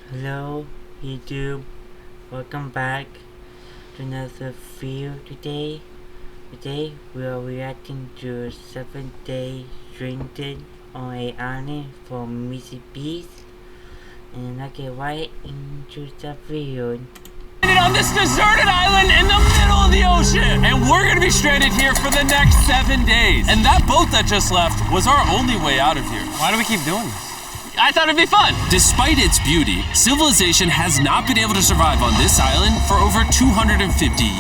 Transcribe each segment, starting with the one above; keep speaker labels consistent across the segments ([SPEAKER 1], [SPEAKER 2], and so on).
[SPEAKER 1] Hello YouTube, welcome back to another video today. Today we are reacting to 7-day stranded on an island from Mrbeast. And I get right into the video.
[SPEAKER 2] On this deserted island in the middle of the ocean, and we're gonna be stranded here for the next 7 days. And that boat that just left was our only way out of here.
[SPEAKER 3] Why do we keep doing this?
[SPEAKER 2] I thought it'd be fun. Despite its beauty, civilization has not been able to survive on this island for over 250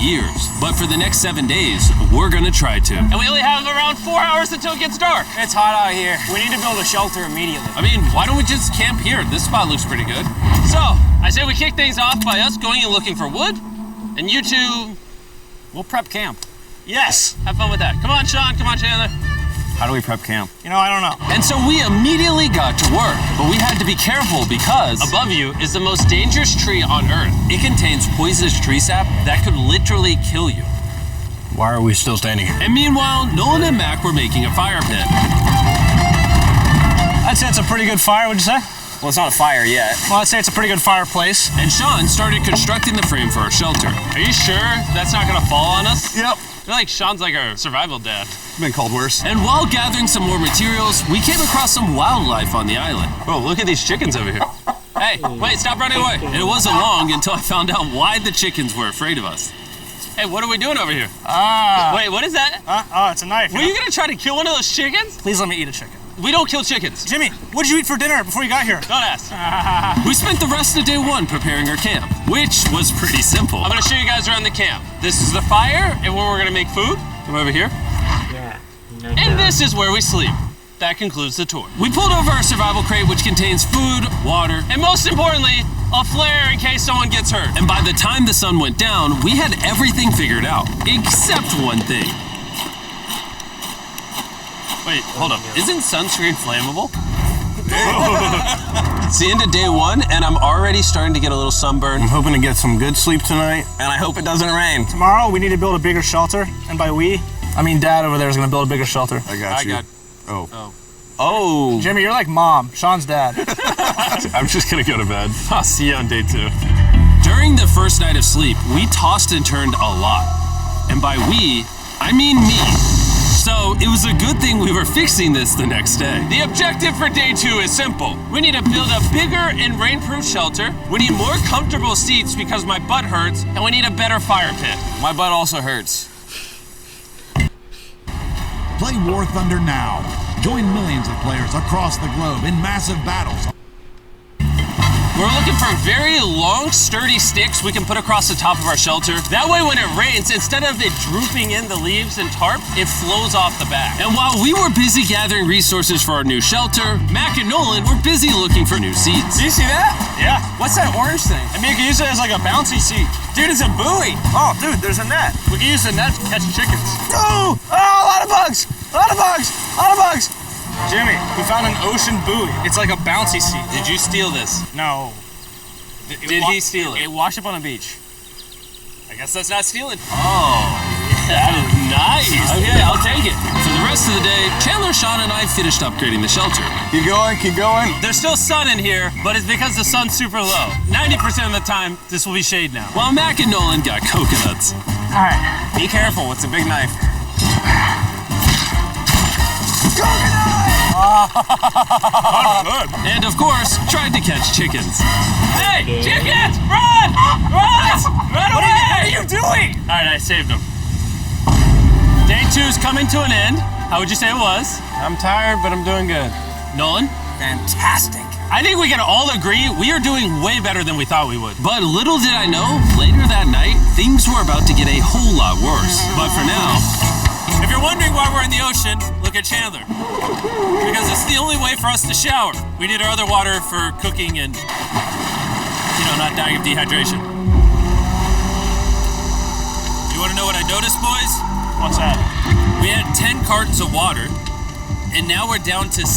[SPEAKER 2] years. But for the next 7 days, we're gonna try to. And we only have around 4 hours until it gets dark.
[SPEAKER 3] It's hot out here. We need to build a shelter immediately.
[SPEAKER 2] I mean, why don't we just camp here? This spot looks pretty good. So, I say we kick things off by us going and looking for wood, and you two...
[SPEAKER 3] We'll prep camp.
[SPEAKER 2] Yes! Have fun with that. Come on, Sean. Come on, Chandler.
[SPEAKER 3] How do we prep camp? You know, I don't know.
[SPEAKER 2] And so we immediately got to work, but we had to be careful because above you is the most dangerous tree on Earth. It contains poisonous tree sap that could literally kill you.
[SPEAKER 3] Why are we still standing here?
[SPEAKER 2] And meanwhile, Nolan and Mac were making a fire pit.
[SPEAKER 3] I'd say it's a pretty good fire, would you say? Well, it's not a fire yet. Well, I'd say it's a pretty good fireplace.
[SPEAKER 2] And Sean started constructing the frame for our shelter. Are you sure that's not gonna fall on us?
[SPEAKER 3] Yep.
[SPEAKER 2] I feel like Sean's like our survival dad.
[SPEAKER 3] Been called worse.
[SPEAKER 2] And while gathering some more materials, we came across some wildlife on the island. Oh, look at these chickens over here. Hey, wait, stop running away. And it wasn't long until I found out why the chickens were afraid of us. Hey, what are we doing over here? Wait, what is that?
[SPEAKER 3] Oh, it's a knife.
[SPEAKER 2] Were you gonna try to kill one of those chickens?
[SPEAKER 3] Please let me eat a chicken.
[SPEAKER 2] We don't kill chickens.
[SPEAKER 3] Jimmy, what did you eat for dinner before you got here?
[SPEAKER 2] Don't ask. We spent the rest of day one preparing our camp, which was pretty simple. I'm gonna show you guys around the camp. This is the fire and where we're gonna make food. Come over here.
[SPEAKER 1] Yeah.
[SPEAKER 2] And this is where we sleep. That concludes the tour. We pulled over our survival crate, which contains food, water, and most importantly, a flare in case someone gets hurt. And by the time the sun went down, we had everything figured out, except one thing. Wait, hold up. Isn't sunscreen flammable? It's the end of day one, and I'm already starting to get a little sunburn.
[SPEAKER 4] I'm hoping to get some good sleep tonight,
[SPEAKER 2] And I hope it doesn't rain.
[SPEAKER 3] Tomorrow, we need to build a bigger shelter. And by we, I mean Dad over there is going to build a bigger shelter.
[SPEAKER 4] I got you.
[SPEAKER 2] Oh.
[SPEAKER 3] Jimmy, you're like Mom. Sean's dad.
[SPEAKER 4] I'm just gonna go to bed.
[SPEAKER 2] I'll see you on day 2. During the first night of sleep, we tossed and turned a lot. And by we, I mean me. So it was a good thing we were fixing this the next day. The objective for day 2 is simple. We need to build a bigger and rainproof shelter. We need more comfortable seats because my butt hurts, and we need a better fire pit. My butt also hurts.
[SPEAKER 5] Play War Thunder now. Join millions of players across the globe in massive battles.
[SPEAKER 2] We're looking for very long, sturdy sticks we can put across the top of our shelter. That way when it rains, instead of it drooping in the leaves and tarp, it flows off the back. And while we were busy gathering resources for our new shelter, Mac and Nolan were busy looking for new seats.
[SPEAKER 3] Do you see that? Yeah. What's that orange thing? I mean, you can use it as like a bouncy seat. Dude, it's a buoy. Oh, dude, there's a net. We can use the net to catch chickens. Oh, a lot of bugs. A lot of bugs. A lot of bugs. Jimmy, we found an ocean buoy. It's like a bouncy seat.
[SPEAKER 2] Did you steal this?
[SPEAKER 3] No.
[SPEAKER 2] Did he steal it?
[SPEAKER 3] It washed up on a beach.
[SPEAKER 2] I guess that's not stealing. Oh, that is nice. Okay, I'll take it. For the rest of the day, Chandler, Sean, and I finished upgrading the shelter.
[SPEAKER 4] Keep going, keep going.
[SPEAKER 2] There's still sun in here, but it's because the sun's super low. 90% of the time, this will be shade now. While Mac and Nolan got coconuts.
[SPEAKER 3] All right, be careful. It's a big knife.
[SPEAKER 2] And of course, tried to catch chickens. Hey, chickens, run! Run! Run away!
[SPEAKER 3] What are you doing?
[SPEAKER 2] All right, I saved them. Day 2 is coming to an end. How would you say it was?
[SPEAKER 4] I'm tired, but I'm doing good.
[SPEAKER 2] Nolan?
[SPEAKER 3] Fantastic.
[SPEAKER 2] I think we can all agree we are doing way better than we thought we would. But little did I know, later that night, things were about to get a whole lot worse. But for now, if you're wondering why we're in the ocean, look at Chandler. Because it's the only way for us to shower. We need our other water for cooking and, not dying of dehydration. You want to know what I noticed, boys?
[SPEAKER 3] What's that?
[SPEAKER 2] We had 10 cartons of water, and now we're down to 6.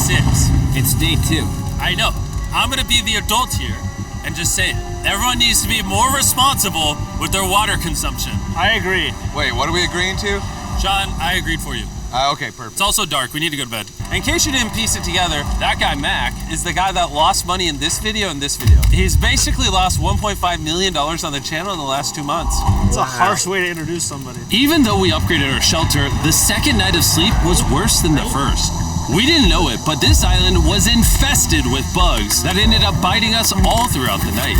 [SPEAKER 3] It's day 2.
[SPEAKER 2] I know. I'm gonna be the adult here and just say it. Everyone needs to be more responsible with their water consumption.
[SPEAKER 3] I agree.
[SPEAKER 4] Wait, what are we agreeing to?
[SPEAKER 2] Sean, I agreed for you.
[SPEAKER 3] Okay, perfect.
[SPEAKER 2] It's also dark. We need to go to bed. In case you didn't piece it together, that guy Mac is the guy that lost money in this video and this video. He's basically lost $1.5 million on the channel in the last 2 months.
[SPEAKER 3] It's a harsh way to introduce somebody.
[SPEAKER 2] Even though we upgraded our shelter, the second night of sleep was worse than the first. We didn't know it, but this island was infested with bugs that ended up biting us all throughout the night.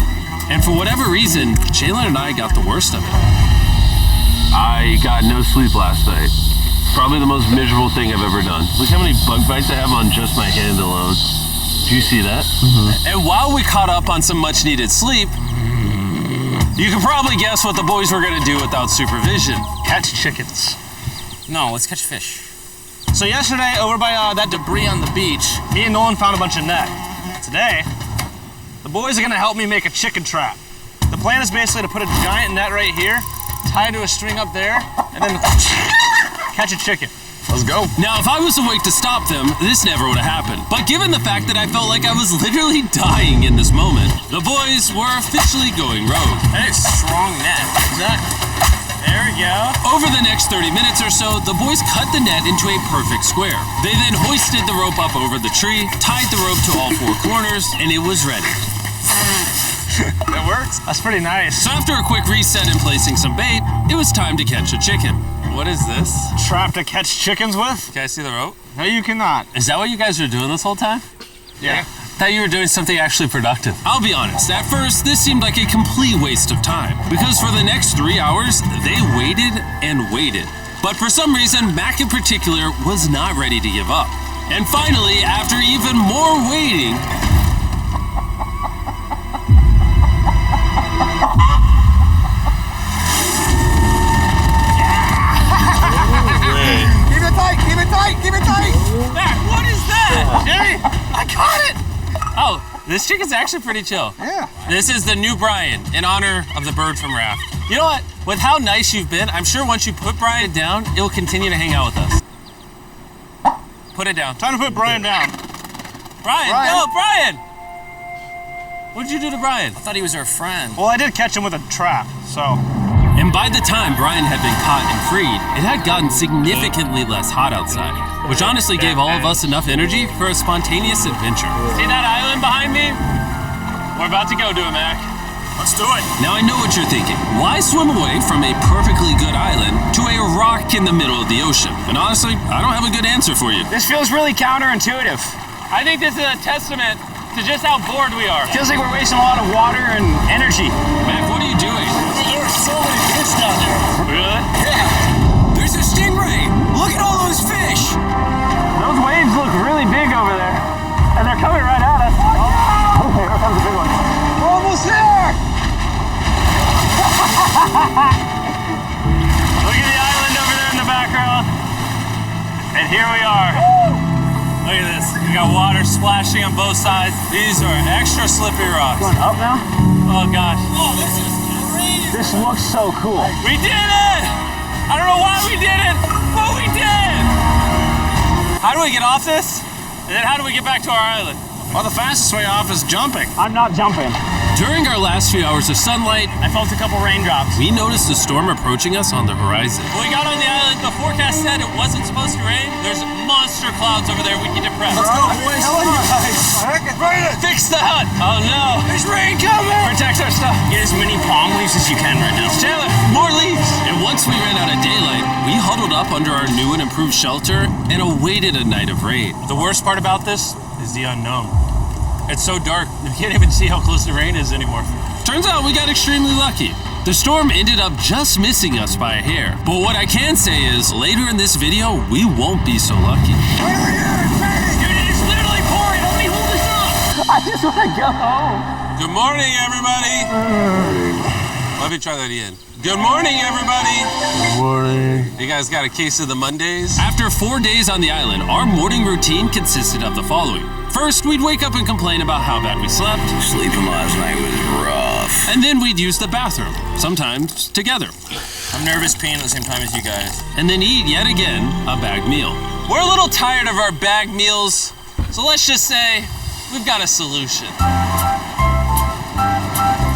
[SPEAKER 2] And for whatever reason, Jalen and I got the worst of it. I got no sleep last night. Probably the most miserable thing I've ever done. Look how many bug bites I have on just my hand alone. Do you see that? And while we caught up on some much needed sleep, you can probably guess what the boys were gonna do without supervision.
[SPEAKER 3] Catch chickens.
[SPEAKER 6] No, let's catch fish.
[SPEAKER 3] So yesterday, over by that debris on the beach, me and Nolan found a bunch of net. Today, the boys are gonna help me make a chicken trap. The plan is basically to put a giant net right here, tie to a string up there, and then catch a chicken.
[SPEAKER 4] Let's go.
[SPEAKER 2] Now, if I was awake to stop them, this never would have happened. But given the fact that I felt like I was literally dying in this moment, the boys were officially going rogue.
[SPEAKER 6] That is strong net.
[SPEAKER 3] Exactly. There we go.
[SPEAKER 2] Over the next 30 minutes or so, the boys cut the net into a perfect square. They then hoisted the rope up over the tree, tied the rope to all 4 corners, and it was ready.
[SPEAKER 3] That works. That's pretty nice.
[SPEAKER 2] So after a quick reset and placing some bait, it was time to catch a chicken. What is this?
[SPEAKER 3] Trap to catch chickens with?
[SPEAKER 2] Can I see the rope?
[SPEAKER 3] No, you cannot.
[SPEAKER 2] Is that what you guys were doing this whole time?
[SPEAKER 3] Yeah.
[SPEAKER 2] I thought you were doing something actually productive. I'll be honest, at first, this seemed like a complete waste of time. Because for the next 3 hours, they waited and waited. But for some reason, Mac in particular was not ready to give up. And finally, after even more waiting,
[SPEAKER 3] Keep it tight, keep it tight, keep it tight.
[SPEAKER 2] Mac, what is that?
[SPEAKER 3] Jimmy, I caught it.
[SPEAKER 2] Oh, this chicken's actually pretty chill.
[SPEAKER 3] Yeah.
[SPEAKER 2] This is the new Brian, in honor of the bird from Raft. You know what? With how nice you've been, I'm sure once you put Brian down, it'll continue to hang out with us. Put it down.
[SPEAKER 3] Time to put Brian down.
[SPEAKER 2] Brian!
[SPEAKER 3] Brian.
[SPEAKER 2] No, Brian! What'd you do to Brian?
[SPEAKER 6] I thought he was our friend.
[SPEAKER 3] Well, I did catch him with a trap, so.
[SPEAKER 2] And by the time Brian had been caught and freed, it had gotten significantly less hot outside, which honestly gave all of us enough energy for a spontaneous adventure. See that island behind me? We're about to go to it, Mac.
[SPEAKER 3] Let's do it.
[SPEAKER 2] Now I know what you're thinking. Why swim away from a perfectly good island to a rock in the middle of the ocean? And honestly, I don't have a good answer for you.
[SPEAKER 6] This feels really counterintuitive.
[SPEAKER 2] I think this is a testament to just how bored we are.
[SPEAKER 6] Feels like we're wasting a lot of water and energy.
[SPEAKER 2] Mac, what are you doing?
[SPEAKER 3] There are so many fish down there.
[SPEAKER 2] Really?
[SPEAKER 6] Yeah. There's a stingray. Look at all those fish.
[SPEAKER 3] Those waves look really big over there. And they're coming right at us. Okay, here comes a big one. We're almost there! Look at the island over there in the background. And here we are. Look at this. We got water splashing on both sides. These are extra slippery rocks. Going up now? Oh gosh.
[SPEAKER 6] Oh, this is great.
[SPEAKER 3] This looks so cool.
[SPEAKER 2] We did it! I don't know why we did it, but we did! How do we get off this? And then how do we get back to our island?
[SPEAKER 3] Well, the fastest way off is jumping. I'm not jumping.
[SPEAKER 2] During our last few hours of sunlight,
[SPEAKER 3] I felt a couple raindrops.
[SPEAKER 2] we noticed a storm approaching us on the horizon. When we got on the island, the forecast said it wasn't supposed to rain. There's monster clouds over there we can depress.
[SPEAKER 3] Let's go, boys.
[SPEAKER 2] Fix the hut! Oh no!
[SPEAKER 3] There's rain coming!
[SPEAKER 2] Protect our stuff.
[SPEAKER 6] Get as many palm leaves as you can right now.
[SPEAKER 2] Chandler, more leaves! And once we ran out of daylight, we huddled up under our new and improved shelter and awaited a night of rain.
[SPEAKER 3] The worst part about this is the unknown.
[SPEAKER 2] It's so dark, you can't even see how close the rain is anymore. Turns out we got extremely lucky. The storm ended up just missing us by a hair. But what I can say is, later in this video, we won't be so lucky.
[SPEAKER 6] Dude, it is literally pouring. Nobody hold us up.
[SPEAKER 3] I just want to go home.
[SPEAKER 2] Good morning, everybody. Let me try that again. Good morning, everybody.
[SPEAKER 4] Good morning.
[SPEAKER 2] You guys got a case of the Mondays? After 4 days on the island, our morning routine consisted of the following. First, we'd wake up and complain about how bad we slept.
[SPEAKER 6] Sleeping last night was rough.
[SPEAKER 2] And then we'd use the bathroom, sometimes together.
[SPEAKER 6] I'm nervous peeing at the same time as you guys.
[SPEAKER 2] And then eat, yet again, a bagged meal. We're a little tired of our bagged meals, so let's just say we've got a solution.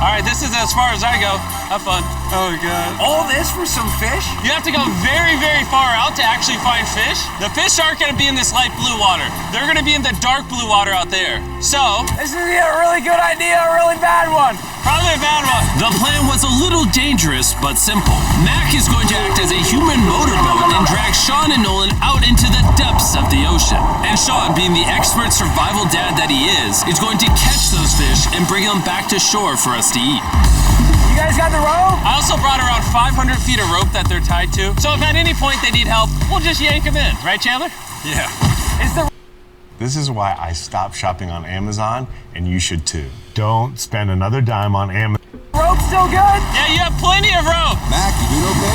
[SPEAKER 2] All right, this is as far as I go. Have fun.
[SPEAKER 3] Oh God. All this for some fish?
[SPEAKER 2] You have to go very, very far out to actually find fish. The fish aren't gonna be in this light blue water. They're gonna be in the dark blue water out there. So,
[SPEAKER 3] This is either a really good idea or a really bad one.
[SPEAKER 2] probably a bad one. The plan was a little dangerous, but simple. Mac is going to act as a human motorboat and drag Sean and Nolan out into the depths of the ocean. And Sean, being the expert survival dad that he is going to catch those fish and bring them back to shore for us to eat.
[SPEAKER 3] You guys got the rope?
[SPEAKER 2] I also brought around 500 feet of rope that they're tied to. So if at any point they need help, we'll just yank them in. Right, Chandler?
[SPEAKER 4] Yeah.
[SPEAKER 3] Is the
[SPEAKER 4] This is why I stopped shopping on Amazon, and you should too. Don't spend another dime on Amazon.
[SPEAKER 3] rope still good?
[SPEAKER 2] Yeah, you have plenty of rope.
[SPEAKER 7] Mac, you doing okay?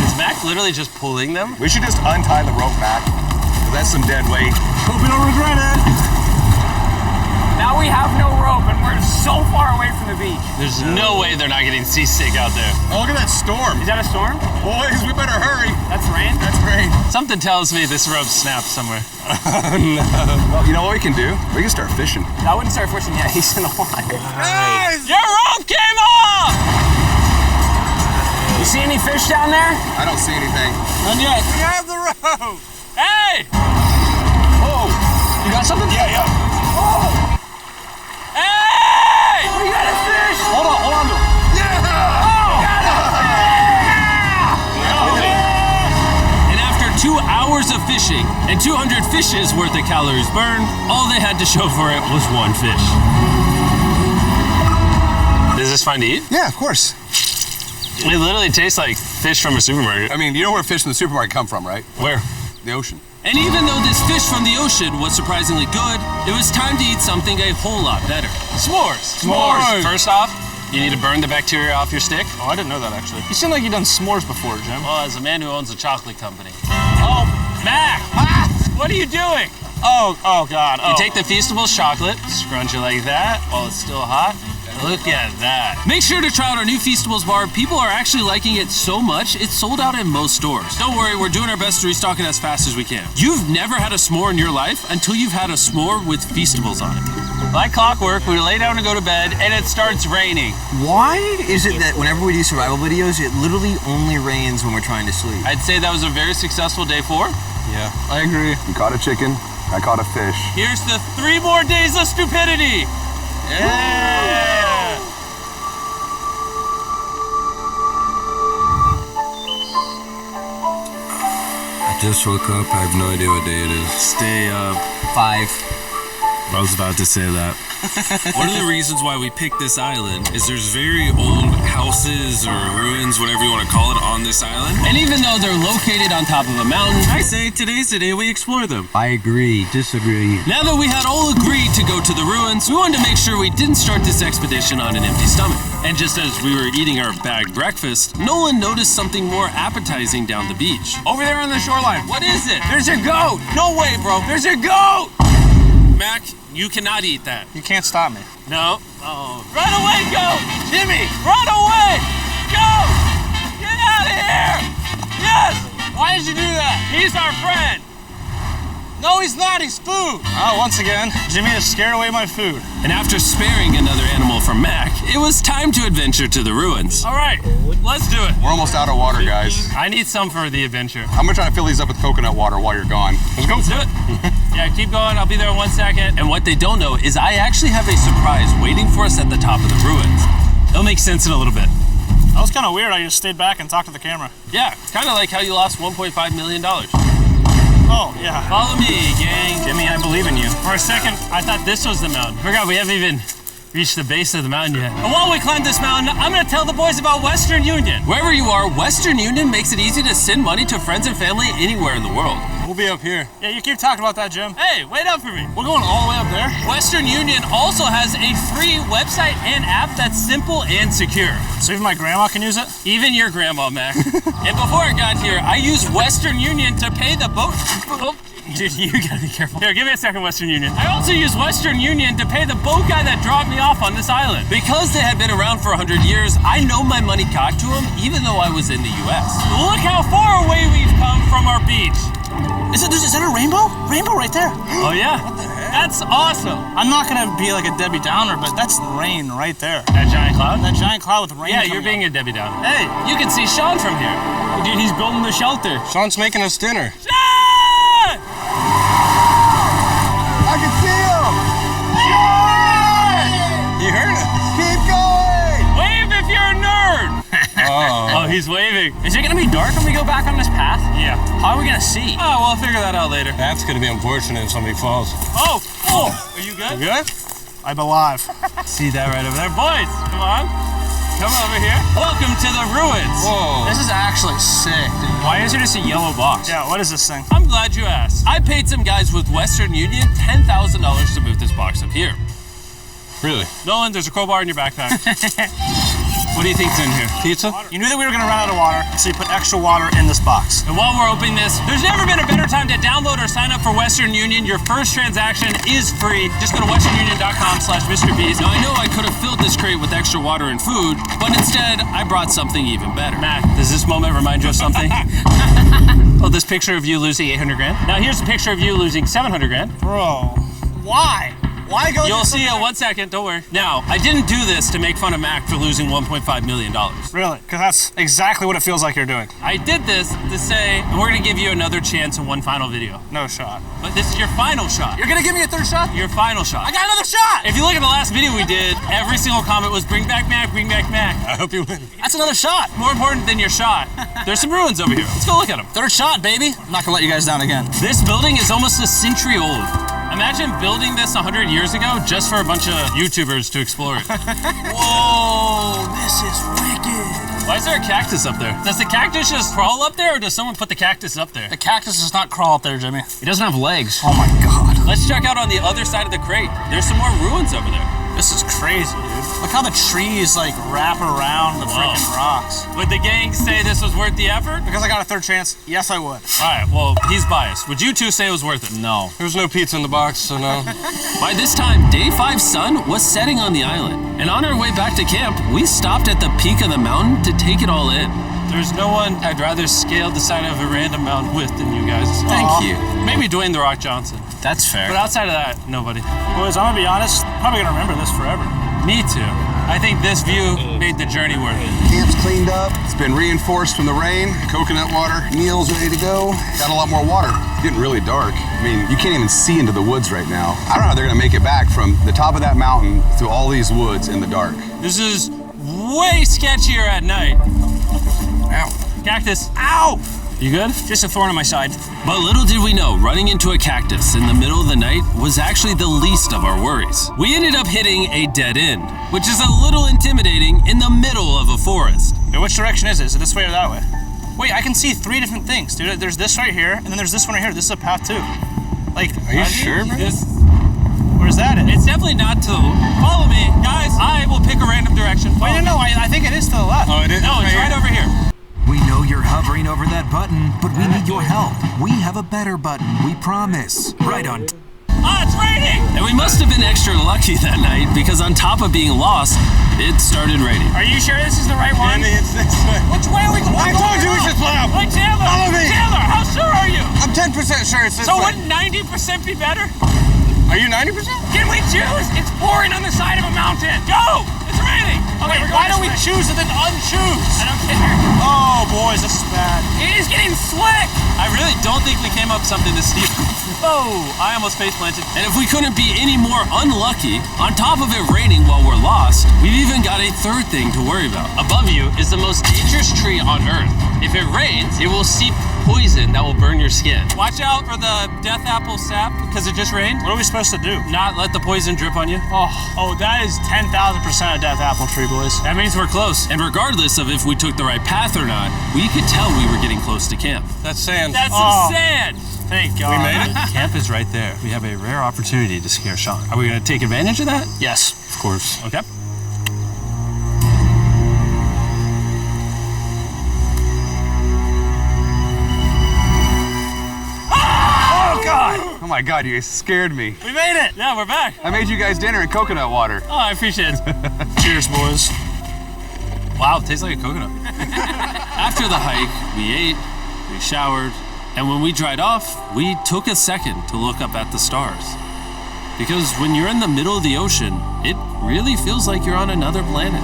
[SPEAKER 2] Is Mac literally just pulling them?
[SPEAKER 4] We should just untie the rope, Mac. 'Cause that's some dead weight.
[SPEAKER 7] Hope you don't regret it.
[SPEAKER 3] Now we have no rope and we're so far away from the beach.
[SPEAKER 2] There's no way they're not getting seasick out there.
[SPEAKER 4] Oh, look at that storm.
[SPEAKER 3] Is that a storm?
[SPEAKER 4] Boys, we better hurry.
[SPEAKER 3] That's rain?
[SPEAKER 4] That's rain.
[SPEAKER 2] Something tells me this rope snapped somewhere.
[SPEAKER 4] Oh, no. Well, you know what we can do? We can start fishing.
[SPEAKER 3] I wouldn't start fishing yet. He's in the water.
[SPEAKER 2] Your rope came off!
[SPEAKER 3] You see any fish down there?
[SPEAKER 4] I don't see anything.
[SPEAKER 3] None yet.
[SPEAKER 4] We have the rope.
[SPEAKER 2] Hey!
[SPEAKER 4] Oh,
[SPEAKER 3] You got something?
[SPEAKER 4] yeah.
[SPEAKER 2] Hey!
[SPEAKER 3] We got a fish!
[SPEAKER 7] Hold on to it.
[SPEAKER 2] And after 2 hours of fishing and 200 fishes worth of calories burned, all they had to show for it was one fish. Is this fine to eat?
[SPEAKER 4] Yeah, of course.
[SPEAKER 2] It literally tastes like fish from a supermarket.
[SPEAKER 4] I mean, you know where fish in the supermarket come from, right?
[SPEAKER 2] Where?
[SPEAKER 4] The ocean.
[SPEAKER 2] And even though this fish from the ocean was surprisingly good, it was time to eat something a whole lot better. S'mores!
[SPEAKER 7] S'mores.
[SPEAKER 2] First off, you need to burn the bacteria off your stick.
[SPEAKER 7] Oh, I didn't know that actually. You seem like you've done s'mores before, Jim.
[SPEAKER 2] Well, as a man who owns a chocolate company. Oh, Mac! What are you doing?
[SPEAKER 7] Oh God.
[SPEAKER 2] You take the Feastables chocolate, scrunch it like that while it's still hot. Look at that. Make sure to try out our new Feastables bar. People are actually liking it so much, it's sold out in most stores. Don't worry, we're doing our best to restock it as fast as we can. You've never had a s'more in your life until you've had a s'more with Feastables on it. Like clockwork, we lay down to go to bed, and it starts raining.
[SPEAKER 8] Why is it that whenever we do survival videos, it literally only rains when we're trying to sleep?
[SPEAKER 2] I'd say that was a very successful day 4.
[SPEAKER 7] Yeah, I agree.
[SPEAKER 4] You caught a chicken. I caught a fish.
[SPEAKER 2] Here's the 3 more days of stupidity. Yeah!
[SPEAKER 7] I just woke up. I have no idea what day it is.
[SPEAKER 2] Stay up.
[SPEAKER 8] 5.
[SPEAKER 2] I was about to say that. One of the reasons why we picked this island is there's very old houses or ruins, whatever you want to call it, on this island. And even though they're located on top of a mountain, I say today's the day we explore them.
[SPEAKER 8] I agree. Disagree.
[SPEAKER 2] Now that we had all agreed to go to the ruins, we wanted to make sure we didn't start this expedition on an empty stomach. And just as we were eating our bagged breakfast, Nolan noticed something more appetizing down the beach.
[SPEAKER 3] Over there on the shoreline.
[SPEAKER 2] What is it?
[SPEAKER 3] There's a goat. No way, bro. There's a goat.
[SPEAKER 2] Mac, you cannot eat that.
[SPEAKER 7] You can't stop me.
[SPEAKER 2] No. Oh. Run away, goat! Jimmy! Run away! Goat! Get out of here! Yes!
[SPEAKER 7] Why did you do that?
[SPEAKER 2] He's our friend!
[SPEAKER 7] No, he's not. He's food. Oh, once again, Jimmy has scared away my food.
[SPEAKER 2] And after sparing another animal from Mac, it was time to adventure to the ruins. All right, let's do it.
[SPEAKER 4] We're almost out of water, guys.
[SPEAKER 2] I need some for the adventure.
[SPEAKER 4] I'm gonna try to fill these up with coconut water while you're gone. Let's go.
[SPEAKER 2] Let's do it. Yeah, keep going. I'll be there in 1 second. And what they don't know is I actually have a surprise waiting for us at the top of the ruins. It'll make sense in a little bit.
[SPEAKER 7] That was kind of weird. I just stayed back and talked to the camera.
[SPEAKER 2] Yeah, kind of like how you lost $1.5 million.
[SPEAKER 7] Oh, yeah.
[SPEAKER 2] Follow me, gang.
[SPEAKER 7] Jimmy, I believe in you.
[SPEAKER 2] For a second, I thought this was the mountain. Forgot we haven't even reached the base of the mountain yet. And while we climb this mountain, I'm gonna tell the boys about Western Union. Wherever you are, Western Union makes it easy to send money to friends and family anywhere in the world.
[SPEAKER 7] We'll be up here. Yeah, you keep talking about that, Jim.
[SPEAKER 2] Hey, wait up for me.
[SPEAKER 7] We're going all the way up there.
[SPEAKER 2] Western Union also has a free website and app that's simple and secure.
[SPEAKER 7] So even my grandma can use it?
[SPEAKER 2] Even your grandma, Mac. And before I got here, I used Western Union to pay the boat. Oh, dude, you gotta be careful. Here, give me a second, Western Union. I also used Western Union to pay the boat guy that dropped me off on this island. Because they had been around for 100 years, I know my money got to them even though I was in the US. Look how far away we've come from our beach.
[SPEAKER 7] Is that a rainbow? Rainbow right there.
[SPEAKER 2] Oh yeah.
[SPEAKER 7] What the heck?
[SPEAKER 3] That's awesome. I'm not gonna be like a Debbie Downer, but that's rain right there. That giant cloud? That giant cloud with rain.
[SPEAKER 2] Yeah, you're being
[SPEAKER 3] up.
[SPEAKER 2] a Debbie Downer.
[SPEAKER 3] Hey,
[SPEAKER 2] You can see Sean from here. Dude, he's building the shelter.
[SPEAKER 7] Sean's making us dinner.
[SPEAKER 2] Sean!
[SPEAKER 8] I can see him!
[SPEAKER 7] You heard it.
[SPEAKER 8] Keep going!
[SPEAKER 2] Wave if you're a nerd! Oh, he's waving.
[SPEAKER 3] is it gonna be dark when we go back on this path?
[SPEAKER 2] Yeah.
[SPEAKER 3] How are we gonna see?
[SPEAKER 2] Oh, we'll figure that out later.
[SPEAKER 7] That's gonna be unfortunate if somebody falls.
[SPEAKER 2] Oh! Are you good?
[SPEAKER 7] Good?
[SPEAKER 3] I'm alive.
[SPEAKER 2] See that right over there? Boys, come on. Come over here. Welcome to the ruins.
[SPEAKER 7] Whoa.
[SPEAKER 3] This is actually sick, dude.
[SPEAKER 2] Why is there just a yellow box?
[SPEAKER 3] Yeah, what is this thing?
[SPEAKER 2] I'm glad you asked. I paid some guys with Western Union $10,000 to move this box up here.
[SPEAKER 7] Really?
[SPEAKER 2] Nolan, there's a crowbar in your backpack. What do you think's in here?
[SPEAKER 7] Pizza?
[SPEAKER 3] You knew that we were gonna run out of water, so you put extra water in this box.
[SPEAKER 2] And while we're opening this, there's never been a better time to download or sign up for Western Union. Your first transaction is free. Just go to westernunion.com/Mrbeast. Now, I know I could have filled this crate with extra water and food, but instead, I brought something even better. Matt, does this moment remind you of something? Oh, this picture of you losing 800 grand? Now, here's a picture of you losing 700 grand.
[SPEAKER 3] Bro, why? Why go?
[SPEAKER 2] You'll see in 1 second, don't worry. Now, I didn't do this to make fun of Mac for losing $1.5 million.
[SPEAKER 3] Really? Because that's exactly what it feels like you're doing.
[SPEAKER 2] I did this to say, we're gonna give you another chance in one final video.
[SPEAKER 3] No shot.
[SPEAKER 2] But this is your final shot.
[SPEAKER 3] You're gonna give me a third shot?
[SPEAKER 2] Your final shot.
[SPEAKER 3] I got another shot!
[SPEAKER 2] If you look at the last video we did, every single comment was bring back Mac, bring back Mac.
[SPEAKER 7] I hope you win.
[SPEAKER 3] That's another shot.
[SPEAKER 2] More important than your shot, there's some ruins over here. Let's go look at them.
[SPEAKER 3] Third shot, baby. I'm not gonna let you guys down again.
[SPEAKER 2] This building is almost a century old. Imagine building this 100 years ago just for a bunch of YouTubers to explore it.
[SPEAKER 3] Whoa, this is wicked.
[SPEAKER 2] Why is there a cactus up there? Does the cactus just crawl up there, or does someone put the cactus up there?
[SPEAKER 3] The cactus does not crawl up there, Jimmy.
[SPEAKER 2] It doesn't have legs.
[SPEAKER 3] Oh my God.
[SPEAKER 2] Let's check out on the other side of the crate. There's some more ruins over there.
[SPEAKER 3] This is crazy, dude. Look how the trees like wrap around the freaking rocks.
[SPEAKER 2] Would the gang say this was worth the effort?
[SPEAKER 3] Because I got a third chance, yes I would.
[SPEAKER 2] All right, well, he's biased. Would you two say it was worth it?
[SPEAKER 3] No.
[SPEAKER 7] There was no pizza in the box, so no.
[SPEAKER 2] By this time, day 5's sun was setting on the island. And on our way back to camp, we stopped at the peak of the mountain to take it all in. There's no one I'd rather scale the side of a random mountain with than you guys. Thank you. Maybe Dwayne The Rock Johnson.
[SPEAKER 3] That's fair.
[SPEAKER 2] But outside of that, nobody.
[SPEAKER 3] Boys, I'm gonna be honest, I'm probably gonna remember this forever.
[SPEAKER 2] Me too. I think this view made the journey worth it.
[SPEAKER 9] Camp's cleaned up. It's been reinforced from the rain. Coconut water. Meal's ready to go. Got a lot more water. It's getting really dark. I mean, you can't even see into the woods right now. I don't know how they're gonna make it back from the top of that mountain through all these woods in the dark.
[SPEAKER 2] This is way sketchier at night. Ow. Cactus. Ow! You good?
[SPEAKER 3] Just a thorn on my side.
[SPEAKER 2] But little did we know, running into a cactus in the middle of the night was actually the least of our worries. We ended up hitting a dead end, which is a little intimidating in the middle of a forest.
[SPEAKER 3] Wait, which direction is it? Is it this way or that way? Wait, I can see 3 different things, dude. There's this right here, and then there's this one right here. This is a path too. Like,
[SPEAKER 7] Are you sure, man?
[SPEAKER 3] Where's that at?
[SPEAKER 2] It's definitely not to. Follow me, guys. I will pick a random direction.
[SPEAKER 3] Wait, no, I think it is to the left.
[SPEAKER 7] Oh, it is?
[SPEAKER 2] No, it's right over here.
[SPEAKER 5] We know you're hovering over that button, but we need your help. We have a better button, we promise. Right on.
[SPEAKER 2] Ah, it's raining! And we must have been extra lucky that night because on top of being lost, it started raining.
[SPEAKER 3] Are you sure this is the right one?
[SPEAKER 7] Andy, it's this way.
[SPEAKER 3] Which way are we going?
[SPEAKER 7] I told you we should plow.
[SPEAKER 2] Wait, Chandler!
[SPEAKER 7] Follow me.
[SPEAKER 2] Chandler, how sure are you?
[SPEAKER 7] I'm 10% sure it's this
[SPEAKER 2] So
[SPEAKER 7] way.
[SPEAKER 2] wouldn't 90% be better?
[SPEAKER 7] Are you 90%?
[SPEAKER 2] Can we choose? It's pouring on the side of a mountain. Go! It's raining!
[SPEAKER 3] Okay, why don't we choose and then unchoose?
[SPEAKER 2] I don't care.
[SPEAKER 3] Oh, boys, this is bad.
[SPEAKER 2] It is getting slick! I really don't think we came up with something this steep. Oh, I almost face planted. And if we couldn't be any more unlucky, on top of it raining while we're lost, we've even got a third thing to worry about. Above you is the most dangerous tree on Earth. If it rains, it will seep poison that will burn your skin. Watch out for the death apple sap because it just rained.
[SPEAKER 3] What are we supposed to do?
[SPEAKER 2] Not let the poison drip on you.
[SPEAKER 3] Oh, that is 10,000% a death apple tree, boys.
[SPEAKER 2] That means we're close. And regardless of if we took the right path or not, we could tell we were getting close to camp.
[SPEAKER 7] That's sand.
[SPEAKER 2] That's some sand.
[SPEAKER 3] Thank God.
[SPEAKER 7] We made it?
[SPEAKER 2] Camp is right there. We have a rare opportunity to scare Sean. Are we going to take advantage of that?
[SPEAKER 3] Yes.
[SPEAKER 2] Of course. Okay.
[SPEAKER 9] Oh my God, you guys scared me.
[SPEAKER 2] We made it. Yeah, we're back.
[SPEAKER 9] I made you guys dinner and coconut water.
[SPEAKER 2] Oh, I appreciate it.
[SPEAKER 3] Cheers, boys.
[SPEAKER 2] Wow, it tastes like a coconut. After the hike, we ate, we showered, and when we dried off, we took a second to look up at the stars. Because when you're in the middle of the ocean, it really feels like you're on another planet.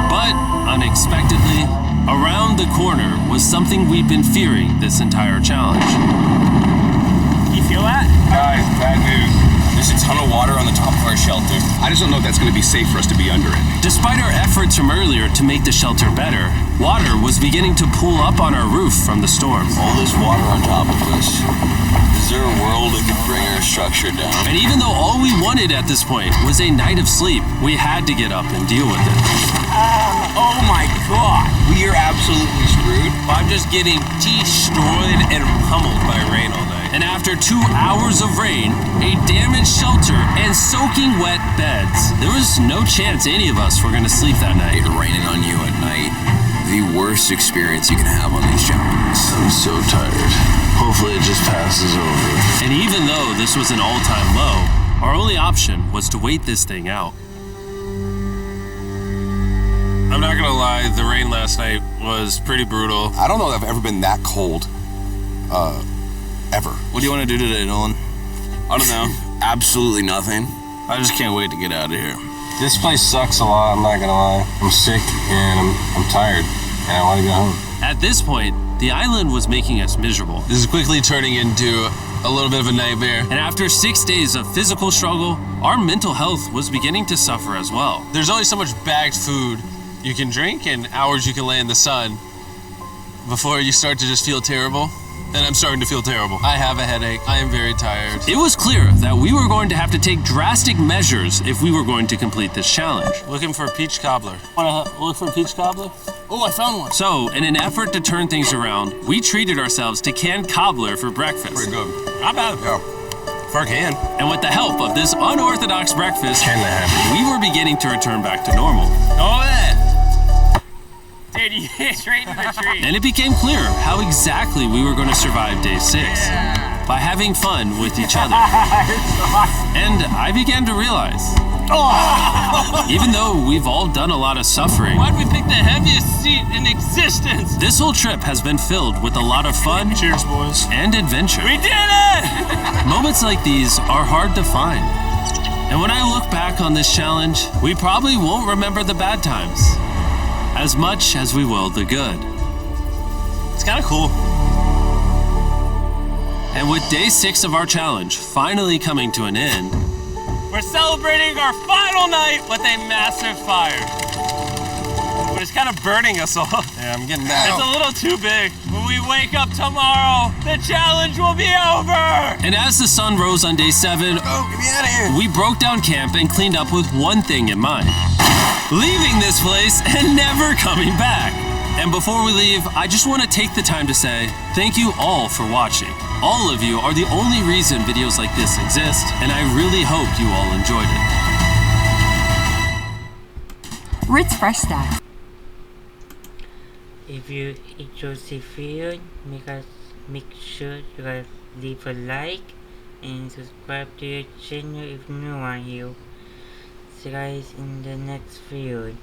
[SPEAKER 2] But unexpectedly, around the corner was something we'd been fearing this entire challenge.
[SPEAKER 3] You feel that?
[SPEAKER 9] Guys, bad news. There's a ton of water on the top of our shelter. I just don't know if that's going to be safe for us to be under it.
[SPEAKER 2] Despite our efforts from earlier to make the shelter better, water was beginning to pool up on our roof from the storm.
[SPEAKER 10] All this water on top of us. Is there a world that could bring our structure down?
[SPEAKER 2] And even though all we wanted at this point was a night of sleep, we had to get up and deal with it.
[SPEAKER 3] Oh my god.
[SPEAKER 10] We are absolutely screwed.
[SPEAKER 2] I'm just getting destroyed and pummeled by rain all night. And after 2 hours of rain, a damaged shelter, and soaking wet beds, there was no chance any of us were going to sleep that night.
[SPEAKER 10] It raining on you at night. The worst experience you can have on these challenges. I'm so tired. Hopefully it just passes over.
[SPEAKER 2] And even though this was an all-time low, our only option was to wait this thing out. I'm not gonna lie, the rain last night was pretty brutal.
[SPEAKER 9] I don't know that I've ever been that cold. Ever.
[SPEAKER 10] What do you want to do today, Nolan? I don't know. Absolutely nothing. I just can't wait to get out of here.
[SPEAKER 7] This place sucks a lot, I'm not gonna lie. I'm sick and I'm tired and I want to go home.
[SPEAKER 2] At this point, the island was making us miserable. This is quickly turning into a little bit of a nightmare. And after 6 days of physical struggle, our mental health was beginning to suffer as well. There's only so much bagged food you can drink and hours you can lay in the sun before you start to just feel terrible. And I'm starting to feel terrible. I have a headache. I am very tired. It was clear that we were going to have to take drastic measures if we were going to complete this challenge. Looking for a peach cobbler.
[SPEAKER 3] Wanna look for a peach cobbler? Oh, I found one.
[SPEAKER 2] So, in an effort to turn things around, we treated ourselves to canned cobbler for breakfast.
[SPEAKER 9] Pretty good.
[SPEAKER 2] Not bad.
[SPEAKER 9] Yeah. For a can.
[SPEAKER 2] And with the help of this unorthodox breakfast,
[SPEAKER 7] Can that happen?
[SPEAKER 2] we were beginning to return back to normal.
[SPEAKER 3] Oh, man. Dude, you hit straight into the tree.
[SPEAKER 2] And it became clear how exactly we were going to survive day 6.
[SPEAKER 3] Yeah.
[SPEAKER 2] By having fun with each other. And I began to realize, even though we've all done a lot of suffering,
[SPEAKER 3] Why'd we pick the heaviest seat in existence?
[SPEAKER 2] this whole trip has been filled with a lot of fun
[SPEAKER 7] Cheers, boys.
[SPEAKER 2] and adventure.
[SPEAKER 3] We did it!
[SPEAKER 2] Moments like these are hard to find. And when I look back on this challenge, we probably won't remember the bad times as much as we will the good. It's kind of cool. And with day 6 of our challenge finally coming to an end,
[SPEAKER 3] We're celebrating our final night with a massive fire. But it's kind of burning us all.
[SPEAKER 7] Yeah, I'm getting that.
[SPEAKER 3] It's a little too big. When we wake up tomorrow, the challenge will be over!
[SPEAKER 2] and as the sun rose on day 7,
[SPEAKER 10] Oh, get me out of here.
[SPEAKER 2] we broke down camp and cleaned up with one thing in mind: leaving this place and never coming back. And before we leave, I just want to take the time to say thank you all for watching. All of you are the only reason videos like this exist, and I really hope you all enjoyed it.
[SPEAKER 11] Ritz Fresh Stack.
[SPEAKER 1] If you enjoyed the video, make sure you guys leave a like and subscribe to your channel if you want you. See you guys in the next video.